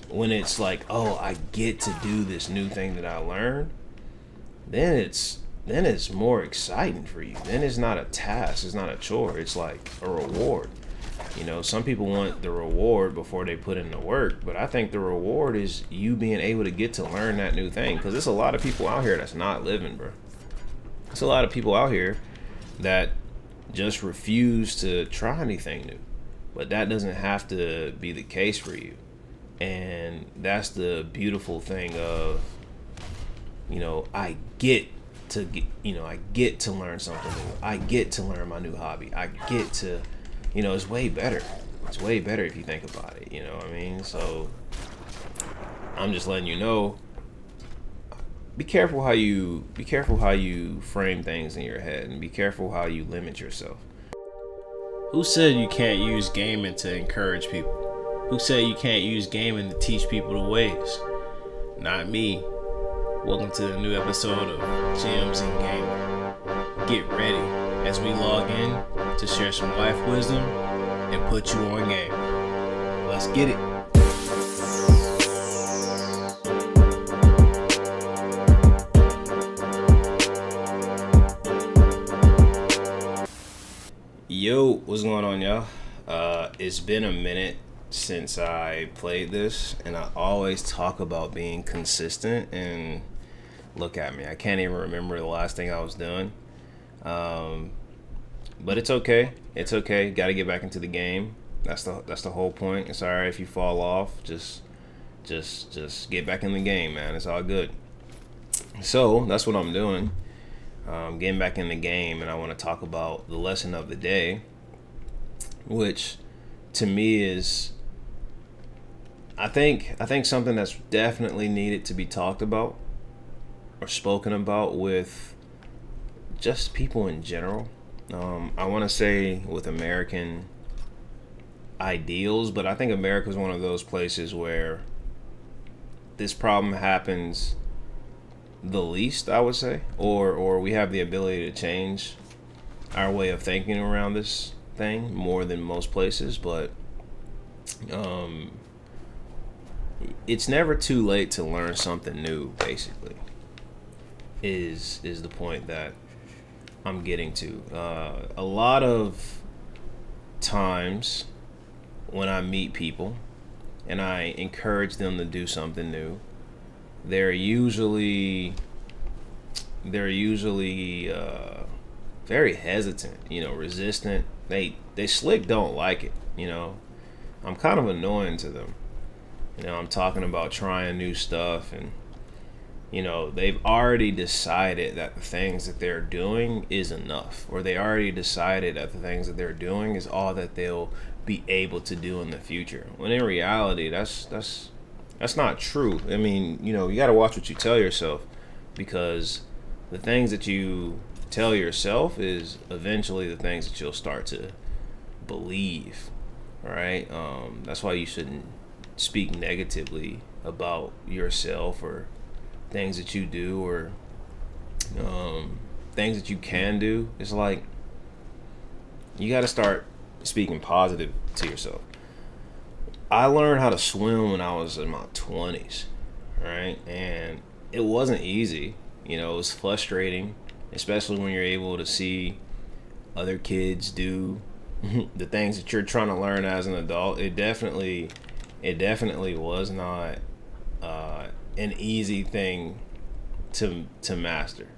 when it's like, oh, I get to do this new thing that I learned, then it's more exciting for you. Then it's not a task, it's not a chore, it's like a reward. Some people want the reward before they put in the work, but I think the reward is you being able to get to learn that new thing. Because there's a lot of people out here that's not living, bro. There's a lot of people out here that just refuse to try anything new. But that doesn't have to be the case for you. And that's the beautiful thing of, I get to learn something new. I get to learn my new hobby. I get to, it's way better. It's way better if you think about it. You know what I mean? So I'm just letting you know. Be careful how you frame things in your head, and be careful how you limit yourself. Who said you can't use gaming to encourage people? Who said you can't use gaming to teach people the ways? Not me. Welcome to the new episode of Gems and Gaming. Get ready as we log in to share some life wisdom and put you on game. Let's get it. Yo, what's going on, y'all? It's been a minute since I played this, and I always talk about being consistent, and look at me. I can't even remember the last thing I was doing. But it's okay. It's okay. Got to get back into the game. That's the whole point. It's all right if you fall off. Just get back in the game, man. It's all good. So that's what I'm doing. Getting back in the game, and I want to talk about the lesson of the day, which to me is, I think something that's definitely needed to be talked about or spoken about with just people in general. I want to say with American ideals, but I think America is one of those places where this problem happens the least, I would say, or we have the ability to change our way of thinking around this thing more than most places. But it's never too late to learn something new, basically, is the point that I'm getting to. A lot of times when I meet people and I encourage them to do something new, they're usually very hesitant, resistant. They slick don't like it. I'm kind of annoying to them. I'm talking about trying new stuff, and they've already decided that the things that they're doing is enough, or they already decided that the things that they're doing is all that they'll be able to do in the future. When in reality, that's not true. I mean, you got to watch what you tell yourself, because the things that you tell yourself is eventually the things that you'll start to believe. All right. That's why you shouldn't speak negatively about yourself or things that you do, or things that you can do. It's like you got to start speaking positive to yourself. I learned how to swim when I was in my 20s, right? And it wasn't easy. It was frustrating, especially when you're able to see other kids do the things that you're trying to learn as an adult. It definitely was not an easy thing to master,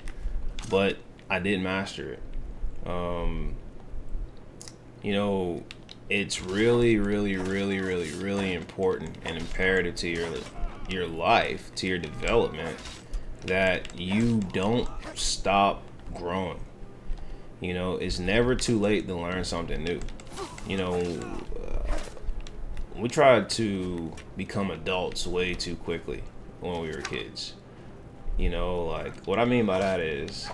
but I did master it. It's really, really, really, really, really important and imperative to your life, to your development, that you don't stop growing. It's never too late to learn something new. We tried to become adults way too quickly when we were kids. Like, what I mean by that is,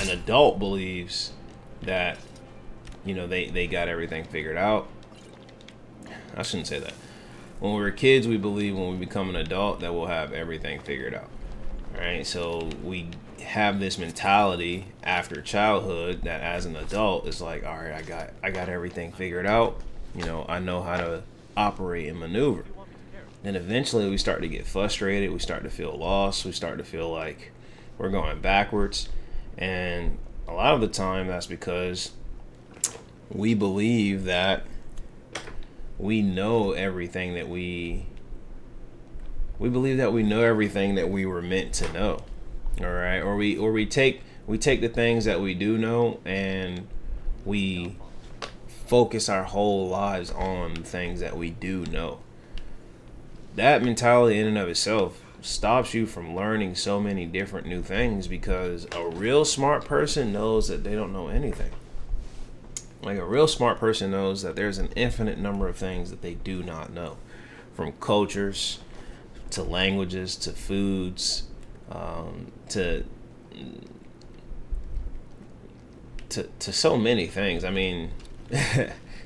an adult believes that they got everything figured out. I shouldn't say that. When we were kids, we believe when we become an adult that we'll have everything figured out. All right, so we have this mentality after childhood that as an adult it's like, all right, I got everything figured out. I know how to operate and maneuver. then eventually we start to get frustrated. We start to feel lost. We start to feel like we're going backwards. And a lot of the time that's because we believe that we know everything that we believe that we know everything that we were meant to know. All right? Or we take the things that we do know and we focus our whole lives on things that we do know. That mentality in and of itself stops you from learning so many different new things, because a real smart person knows that they don't know anything. Like, a real smart person knows that there's an infinite number of things that they do not know, from cultures to languages to foods, to so many things. I mean,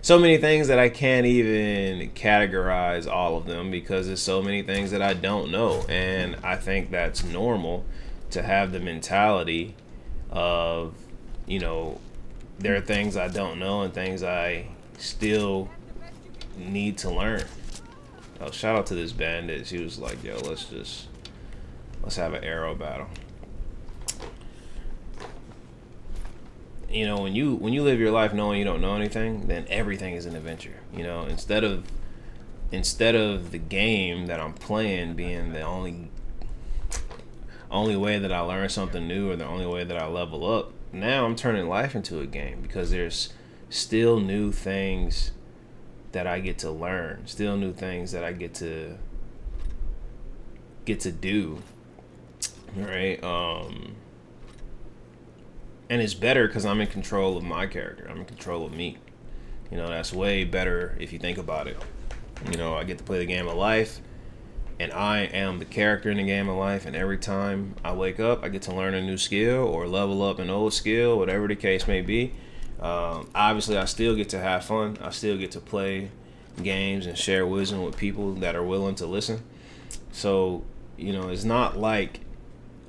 so many things that I can't even categorize all of them, because there's so many things that I don't know. And I think that's normal to have the mentality of, there are things I don't know and things I still need to learn. Oh, shout out to this bandit. She was like, yo, let's have an arrow battle. When you live your life knowing you don't know anything, then everything is an adventure. Instead of the game that I'm playing being the only way that I learn something new, or the only way that I level up, now I'm turning life into a game, because there's still new things that I get to learn, still new things that I get to do, right? And it's better because I'm in control of my character. I'm in control of me. That's way better if you think about it. I get to play the game of life, and I am the character in the game of life. And every time I wake up, I get to learn a new skill or level up an old skill, whatever the case may be. Obviously, I still get to have fun. I still get to play games and share wisdom with people that are willing to listen. So, it's not like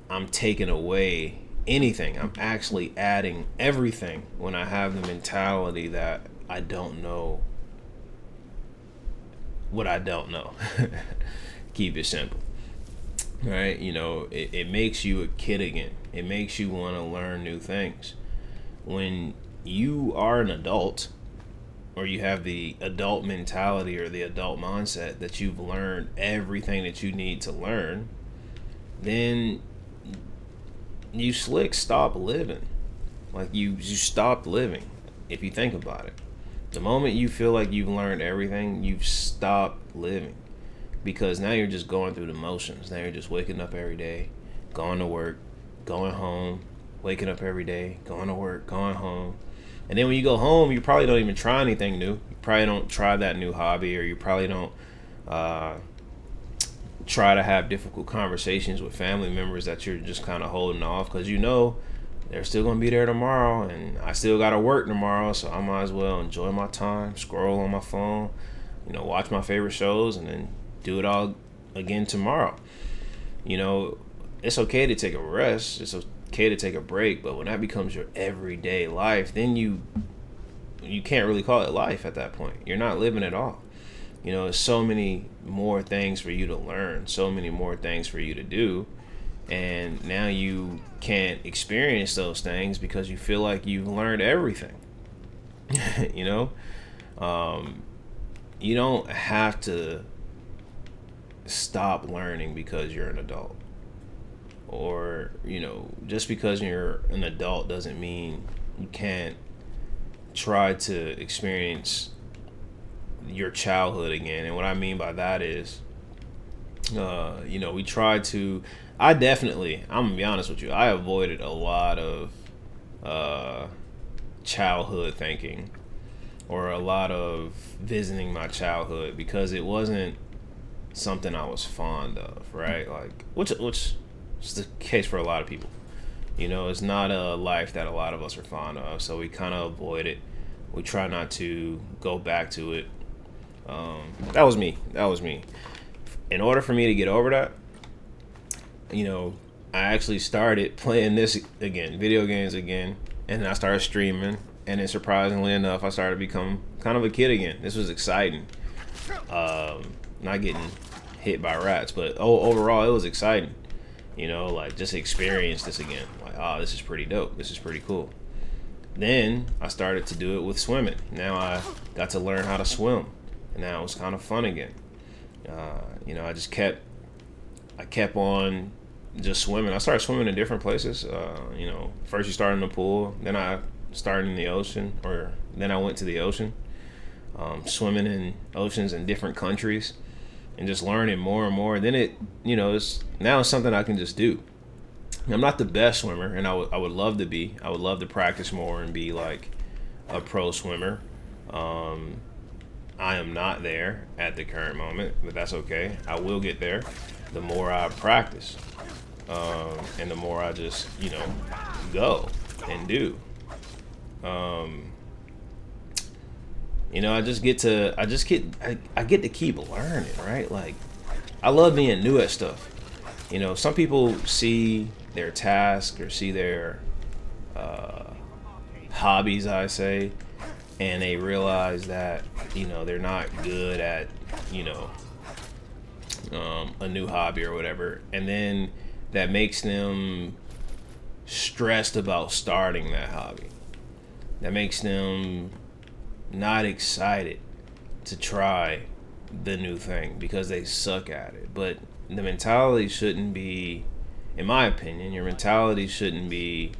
I'm taking away anything. I'm actually adding everything when I have the mentality that I don't know what I don't know. Keep it simple. Right? It makes you a kid again. It makes you want to learn new things. When you are an adult, or you have the adult mentality or the adult mindset that you've learned everything that you need to learn, then you stop living. Like, you stopped living, if you think about it. The moment you feel like you've learned everything, you've stopped living, because now you're just going through the motions. Now you're just waking up every day, going to work, going home, waking up every day, going to work, going home. And then when you go home, you probably don't even try anything new. You probably don't try that new hobby, or you probably don't try to have difficult conversations with family members that you're just kind of holding off, because they're still going to be there tomorrow, and I still got to work tomorrow, so I might as well enjoy my time, scroll on my phone, watch my favorite shows, and then do it all again tomorrow. It's okay to take a rest. It's okay to take a break, but when that becomes your everyday life, then you can't really call it life at that point. You're not living at all. There's so many more things for you to learn, so many more things for you to do, and now you can't experience those things because you feel like you've learned everything. You don't have to stop learning because you're an adult. Or, just because you're an adult doesn't mean you can't try to experience your childhood again. And what I mean by that is, we try to, I'm gonna be honest with you, I avoided a lot of childhood thinking, or a lot of visiting my childhood, because it wasn't something I was fond of, right? Like, which is the case for a lot of people. It's not a life that a lot of us are fond of, so we kind of avoid it. We try not to go back to it. That was me. In order for me to get over that, I actually started playing this again, video games again, and then I started streaming, and then surprisingly enough, I started to become kind of a kid again. This was exciting. Not getting hit by rats. But overall, it was exciting. You know, like just experience this again. Like, oh, this is pretty dope. This is pretty cool. Then I started to do it with swimming. Now I got to learn how to swim, and now it was kind of fun again. You know, I kept on just swimming. I started swimming in different places. You know, first you start in the pool, then I started in the ocean, or then I went to the ocean, swimming in oceans in different countries, and just learning more and more. Then it, you know, now it's something I can just do. I'm not the best swimmer, and I would love to be. I would love to practice more and be like a pro swimmer. I am not there at the current moment, but that's okay. I will get there the more I practice, and the more I just, you know, go and do. You know, I get to keep learning, right? Like, I love being new at stuff. You know, some people see their task or see their hobbies, I say, and they realize that, you know, they're not good at, you know, a new hobby or whatever, and then that makes them stressed about starting that hobby. That makes them not excited to try the new thing because they suck at it. But the mentality shouldn't be, in my opinion, your mentality shouldn't be,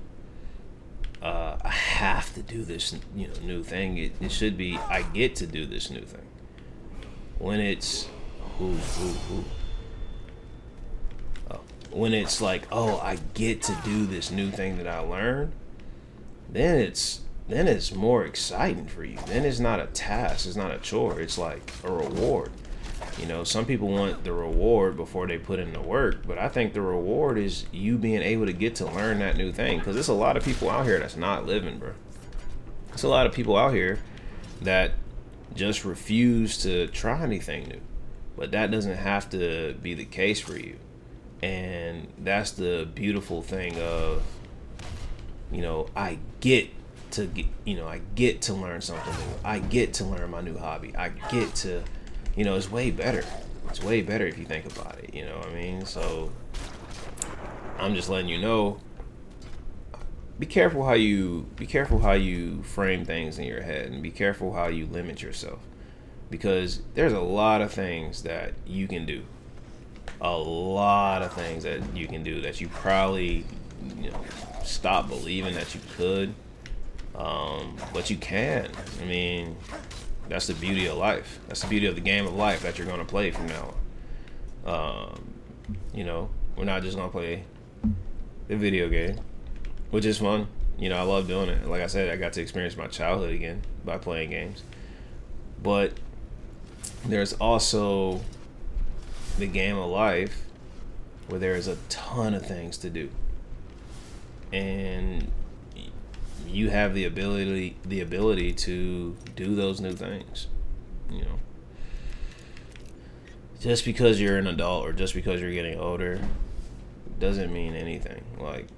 I have to do this, you know, new thing. It should be, I get to do this new thing. When it's, when it's like, oh, I get to do this new thing that I learned, then it's more exciting for you. Then it's not a task, it's not a chore, it's like a reward. You know, some people want the reward before they put in the work, but I think the reward is you being able to get to learn that new thing. Because there's a lot of people out here that's not living, bro. There's a lot of people out here that just refuse to try anything new. But that doesn't have to be the case for you. And that's the beautiful thing of, you know, I get to learn something new. I get to learn my new hobby. I get to, you know, it's way better. It's way better if you think about it, you know what I mean? So I'm just letting you know, be careful how you frame things in your head, and be careful how you limit yourself, because there's a lot of things that you can do. A lot of things that you can do that you probably, you know, stop believing that you could. But you can. I mean, that's the beauty of life. That's the beauty of the game of life that you're going to play from now on. You know, we're not just going to play the video game, which is fun. You know, I love doing it. Like I said, I got to experience my childhood again by playing games. But there's also the game of life where there's a ton of things to do. And you have the ability to do those new things. You know, just because you're an adult or just because you're getting older doesn't mean anything. Like,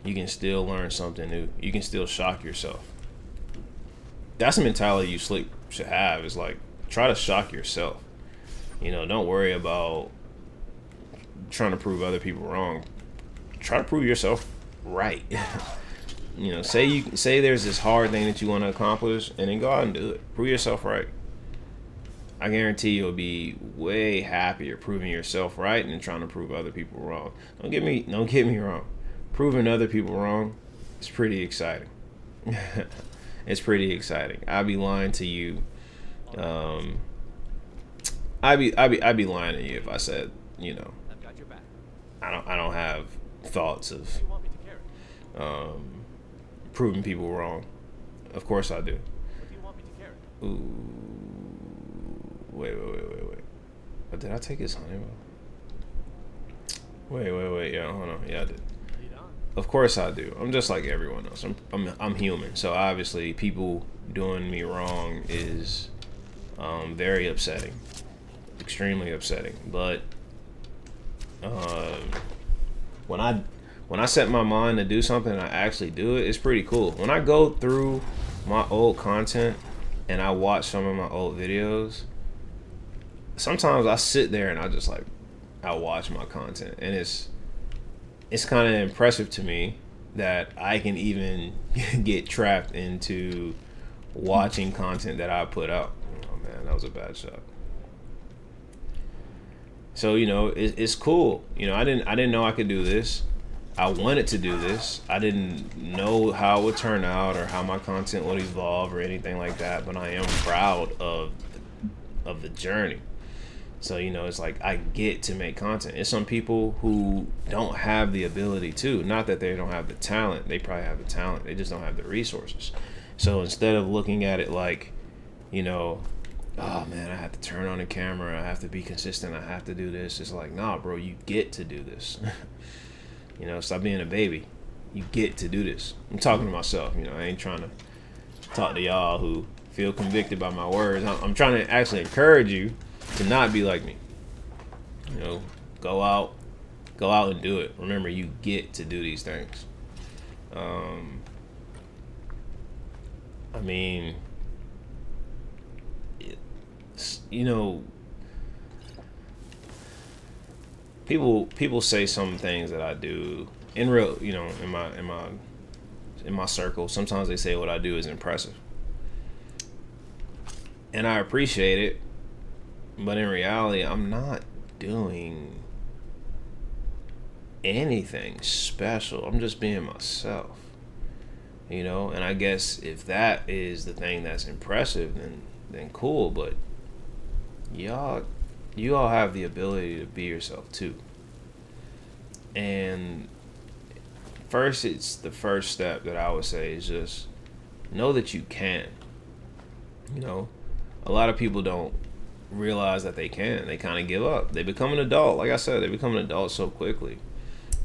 you can still learn something new. You can still shock yourself. That's the mentality you should have, is like, try to shock yourself. You know, don't worry about trying to prove other people wrong. Try to prove yourself right. You know, say there's this hard thing that you want to accomplish, and then go out and do it. Prove yourself right. I guarantee you'll be way happier proving yourself right than trying to prove other people wrong. Don't get me wrong. Proving other people wrong is pretty exciting. It's pretty exciting. I'd be lying to you. I'd be lying to you if I said, you know, I don't have thoughts of proving people wrong. Of course I do. Ooh, wait. But did I take his honey? Wait. Yeah, hold on. Yeah, I did. Of course I do. I'm just like everyone else. I'm human. So obviously, people doing me wrong is very upsetting, extremely upsetting. But when I set my mind to do something and I actually do it, it's pretty cool. When I go through my old content and I watch some of my old videos, sometimes I sit there and I just like, I watch my content, and it's kind of impressive to me that I can even get trapped into watching content that I put out. Oh man, that was a bad shot. So it's cool. I didn't know I could do this. I wanted to do this. I didn't know how it would turn out or how my content would evolve or anything like that. But I am proud of the journey. So it's like I get to make content. It's some people who don't have the ability to. Not that they don't have the talent. They probably have the talent. They just don't have the resources. So instead of looking at it like, oh man, I have to turn on the camera, I have to be consistent, I have to do this. It's like, nah, bro, you get to do this. Stop being a baby. You get to do this. I'm talking to myself. I ain't trying to talk to y'all who feel convicted by my words. I'm trying to actually encourage you to not be like me. Go out and do it. Remember, you get to do these things. I mean, people say some things that I do in real, in my circle. Sometimes they say what I do is impressive, and I appreciate it. But in reality, I'm not doing anything special. I'm just being myself. And I guess if that is the thing that's impressive, then cool. But you all have the ability to be yourself too. And it's the first step that I would say is just know that you can. A lot of people don't realize that they can. They kind of give up. They become an adult. Like I said, they become an adult so quickly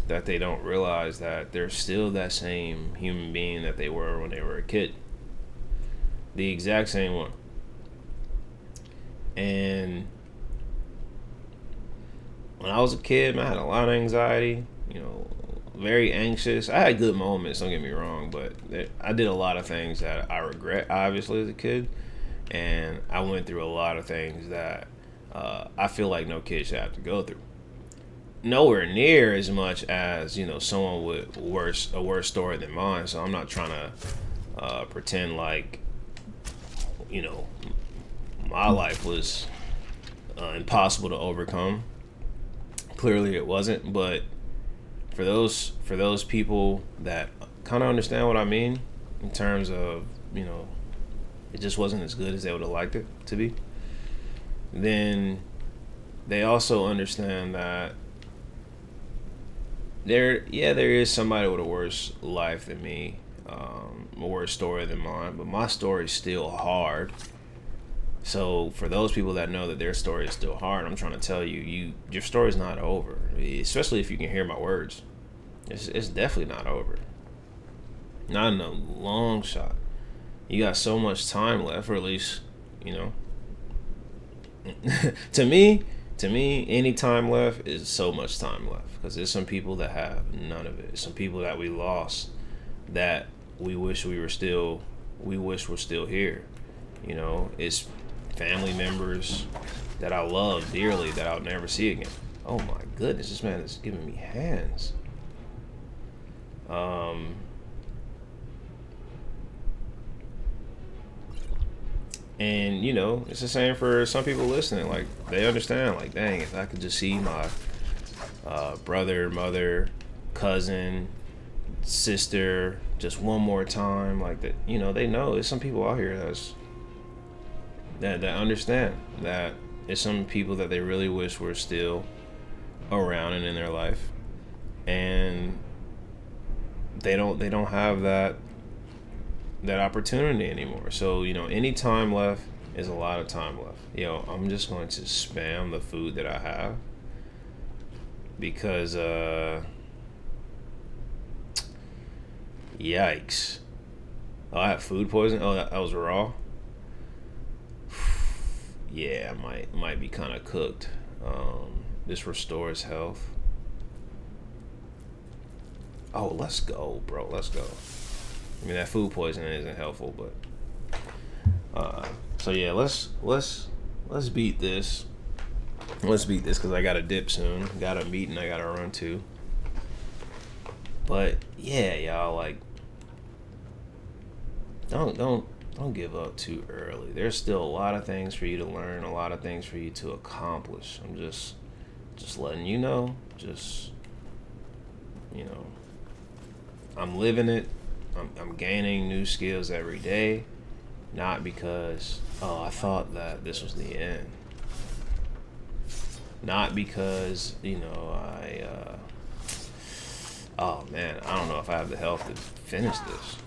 that they don't realize that they're still that same human being that they were when they were a kid. The exact same one. And when I was a kid, man, I had a lot of anxiety, very anxious. I had good moments, don't get me wrong, but I did a lot of things that I regret, obviously, as a kid. And I went through a lot of things that I feel like no kid should have to go through. Nowhere near as much as someone with a worse story than mine. So I'm not trying to pretend like my life was impossible to overcome. Clearly it wasn't, but for those people that kind of understand what I mean in terms of it just wasn't as good as they would have liked it to be, then they also understand that there is somebody with a worse life than me, a worse story than mine, but my story is still hard. So for those people that know that their story is still hard, I'm trying to tell you, your story's not over. Especially if you can hear my words, it's definitely not over. Not in a long shot. You got so much time left, or at least, to me, any time left is so much time left. Because there's some people that have none of it. Some people that we lost that we wish were still here. It's family members that I love dearly that I'll never see again. Oh my goodness, this man is giving me hands. And it's the same for some people listening. Like, they understand, like, dang, if I could just see my brother, mother, cousin, sister just one more time, like that, they know there's some people out here that understand that there's some people that they really wish were still around and in their life, and they don't have that opportunity anymore. So any time left is a lot of time left. I'm just going to spam the food that I have because yikes. Oh, I have food poisoning. Oh, that was raw. Yeah, might be kind of cooked. This restores health. Oh, let's go, bro. Let's go. I mean, that food poisoning isn't helpful, but so yeah, let's beat this. Let's beat this because I got a dip soon. Got a meeting I gotta run to. But yeah, y'all, like, don't give up too early. There's still a lot of things for you to learn, a lot of things for you to accomplish. I'm just letting you know. Just, you know, I'm living it. I'm gaining new skills every day. Not because, oh, I thought that this was the end. Not because, you know, oh man, I don't know if I have the health to finish this.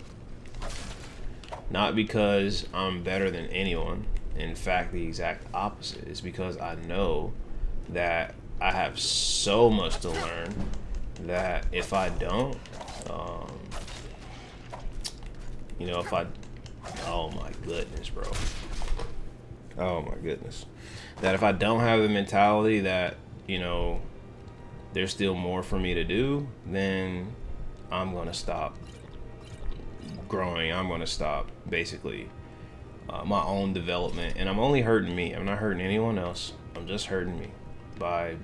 Not because I'm better than anyone. In fact, the exact opposite. It's because I know that I have so much to learn that if I don't, you know, oh my goodness, bro. Oh my goodness. That if I don't have the mentality that, you know, there's still more for me to do, then I'm going to stop growing. I'm going to stop basically my own development. And I'm only hurting me. I'm not hurting anyone else. I'm just hurting me by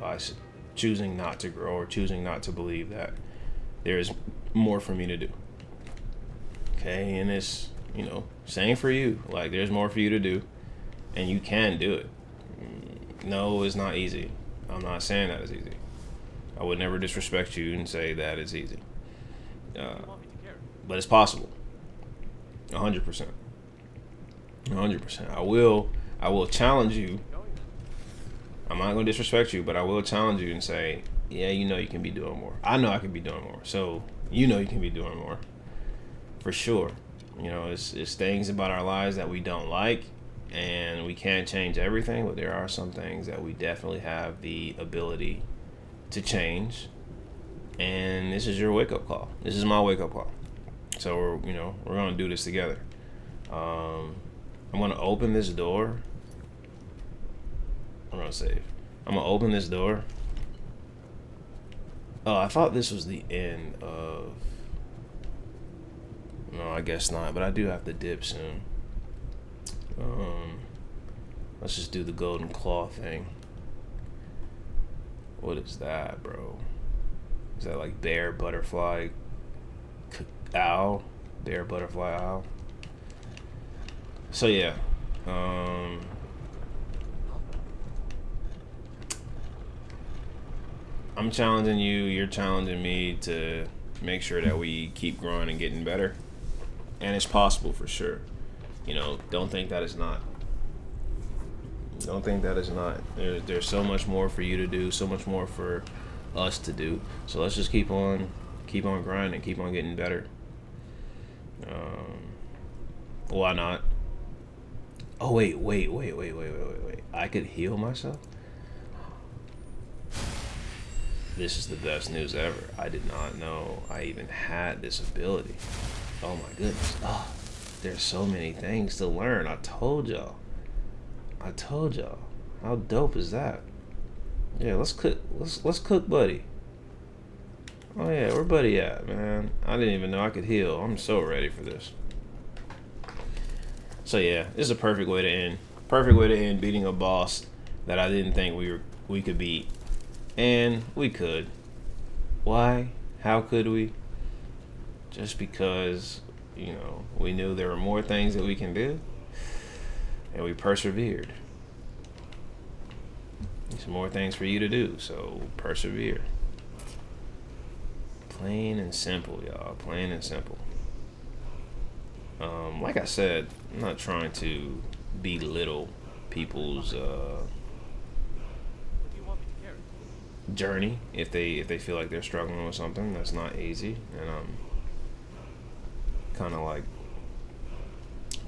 choosing not to grow or choosing not to believe that there is more for me to do. Okay. And it's, you know, same for you. Like, there's more for you to do and you can do it. No, it's not easy. I'm not saying that it's easy. I would never disrespect you and say that it's easy. But it's possible. 100%. 100%. I will challenge you. I'm not going to disrespect you, but I will challenge you and say, yeah, you know you can be doing more. I know I can be doing more. So, you know you can be doing more. For sure. You know, it's things about our lives that we don't like. And we can't change everything, but there are some things that we definitely have the ability to change. And this is your wake-up call. This is my wake-up call. So we're going to do this together. I'm going to open this door. I'm going to save. I'm going to open this door. Oh, I thought this was the end of... No, I guess not, but I do have to dip soon. Let's just do the golden claw thing. What is that, bro? Is that like bear, butterfly, owl? Bear, butterfly, owl? So yeah. I'm challenging you, you're challenging me to make sure that we keep growing and getting better. And it's possible for sure. You know, don't think that it's not. Don't think that it's not. There's so much more for you to do, so much more for us to do. So let's just keep on grinding, keep on getting better. Why not? Oh wait. I could heal myself? This is the best news ever. I did not know I even had this ability. Oh my goodness. Oh. There's so many things to learn. I told y'all. How dope is that? Yeah, let's cook. Let's cook, buddy. Oh yeah, where buddy at, man? I didn't even know I could heal. I'm so ready for this. So yeah, this is a perfect way to end. Perfect way to end beating a boss that I didn't think we could beat, and we could. Why? How could we? Just because. You know, we knew there were more things that we can do, and we persevered. There's more things for you to do, so persevere. Plain and simple, y'all. Plain and simple. Like I said, I'm not trying to belittle people's journey if they feel like they're struggling with something that's not easy, and kind of like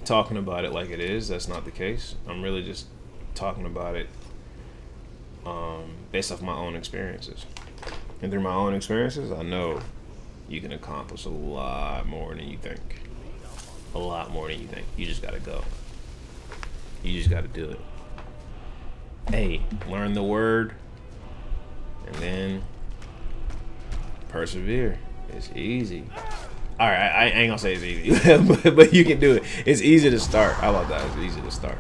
talking about it like it is. That's not the case. I'm really just talking about it based off my own experiences. And through my own experiences, I know you can accomplish a lot more than you think. A lot more than you think. You just gotta go. You just gotta do it. Hey, learn the word and then persevere. It's easy. All right, I ain't gonna say it's easy, but you can do it. It's easy to start. How about that? It's easy to start.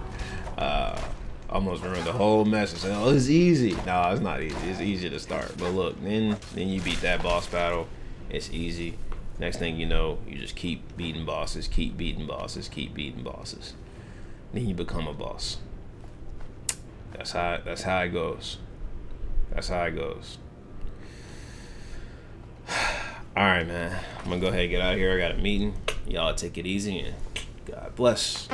Almost ruined the whole message. Oh, it's easy. No, it's not easy. It's easy to start. But look, then you beat that boss battle. It's easy. Next thing you know, you just keep beating bosses, keep beating bosses, keep beating bosses. Then you become a boss. That's how it goes. That's how it goes. All right, man. I'm gonna go ahead and get out of here. I got a meeting. Y'all take it easy and God bless.